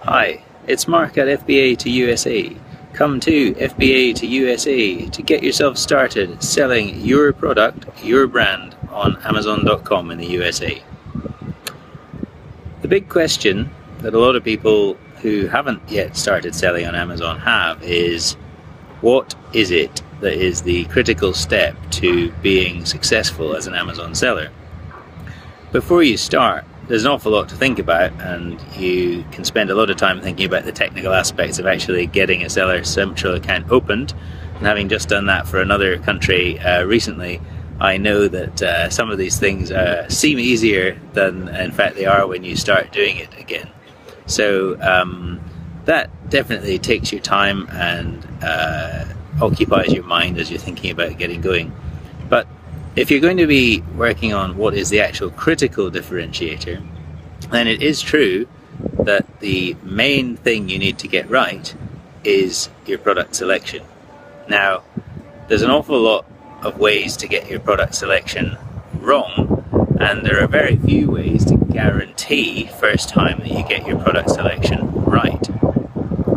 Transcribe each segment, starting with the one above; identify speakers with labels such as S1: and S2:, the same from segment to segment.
S1: Hi, it's Mark at FBA to USA. Come to FBA to USA to get yourself started selling your product, your brand on Amazon.com in the USA. The big question that a lot of people who haven't yet started selling on Amazon have is, what is it that is the critical step to being successful as an Amazon seller? Before you start, there's an awful lot to think about, and you can spend a lot of time thinking about the technical aspects of actually getting a Seller Central account opened. And having just done that for another country recently, I know that some of these things seem easier than in fact they are when you start doing it again. So that definitely takes your time and occupies your mind as you're thinking about getting going. But if you're going to be working on what is the actual critical differentiator, then it is true that the main thing you need to get right is your product selection. Now, there's an awful lot of ways to get your product selection wrong, and there are very few ways to guarantee first time that you get your product selection right.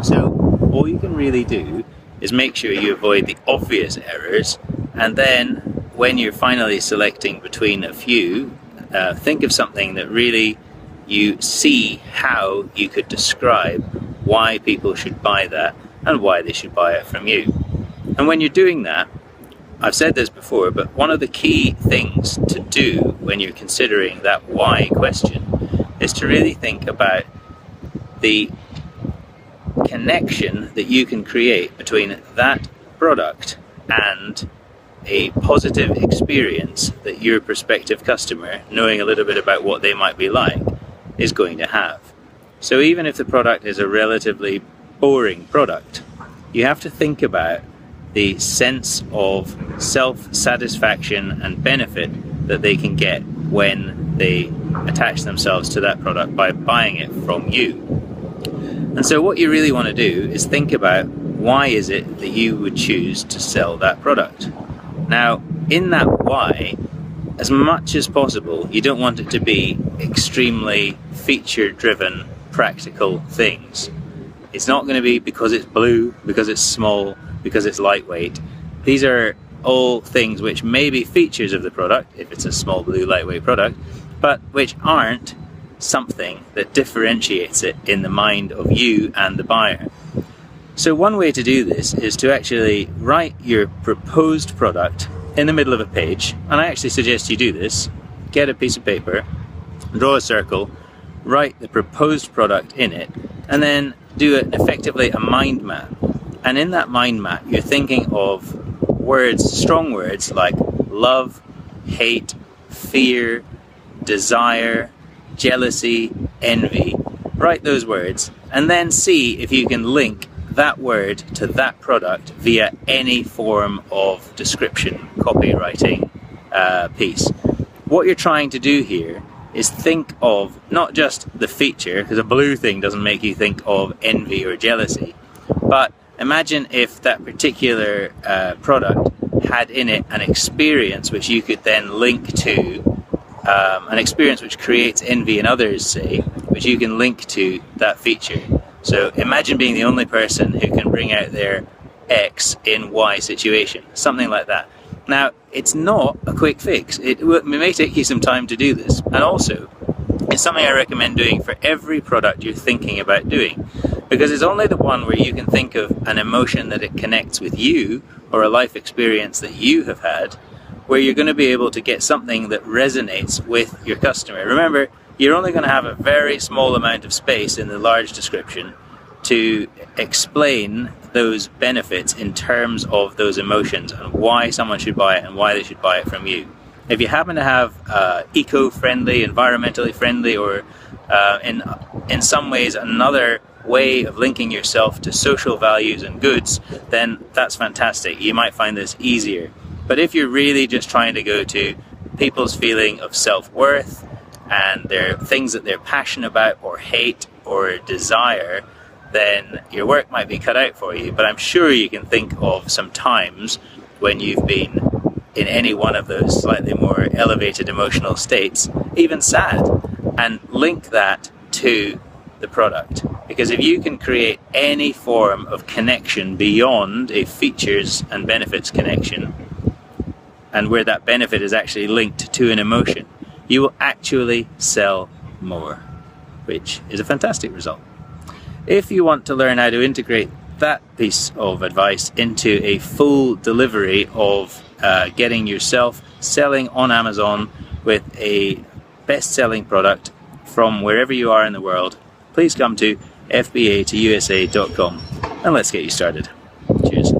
S1: So all you can really do is make sure you avoid the obvious errors, and then when you're finally selecting between a few, think of something that really you see how you could describe why people should buy that and why they should buy it from you. And when you're doing that, I've said this before, but one of the key things to do when you're considering that why question is to really think about the connection that you can create between that product and a positive experience that your prospective customer, knowing a little bit about what they might be like, is going to have. So even if the product is a relatively boring product, you have to think about the sense of self-satisfaction and benefit that they can get when they attach themselves to that product by buying it from you. And so what you really want to do is think about, why is it that you would choose to sell that product? Now, in that why, as much as possible, you don't want it to be extremely feature-driven, practical things. It's not going to be because it's blue, because it's small, because it's lightweight. These are all things which may be features of the product, if it's a small blue lightweight product, but which aren't something that differentiates it in the mind of you and the buyer. So one way to do this is to actually write your proposed product in the middle of a page, and I actually suggest you do this. Get a piece of paper, draw a circle, write the proposed product in it, and then do effectively a mind map. And in that mind map, you're thinking of words, strong words like love, hate, fear, desire, jealousy, envy. Write those words, and then see if you can link that word to that product via any form of description, copywriting piece. What you're trying to do here is think of not just the feature, because a blue thing doesn't make you think of envy or jealousy, but imagine if that particular product had in it an experience which you could then link to, an experience which creates envy in others, say, which you can link to that feature. So imagine being the only person who can bring out their X in Y situation, something like that. Now, it's not a quick fix. It may take you some time to do this. And also, it's something I recommend doing for every product you're thinking about doing, because it's only the one where you can think of an emotion that it connects with you, or a life experience that you have had, where you're going to be able to get something that resonates with your customer. Remember, you're only going to have a very small amount of space in the large description to explain those benefits in terms of those emotions and why someone should buy it and why they should buy it from you. If you happen to have eco-friendly, environmentally friendly, or in some ways another way of linking yourself to social values and goods, then that's fantastic. You might find this easier. But if you're really just trying to go to people's feeling of self-worth and their things that they're passionate about or hate or desire, then your work might be cut out for you. But I'm sure you can think of some times when you've been in any one of those slightly more elevated emotional states, even sad, and link that to the product. Because if you can create any form of connection beyond a features and benefits connection, and where that benefit is actually linked to an emotion, you will actually sell more, which is a fantastic result. If you want to learn how to integrate that piece of advice into a full delivery of getting yourself selling on Amazon with a best-selling product from wherever you are in the world, please come to fba2usa.com and let's get you started. Cheers.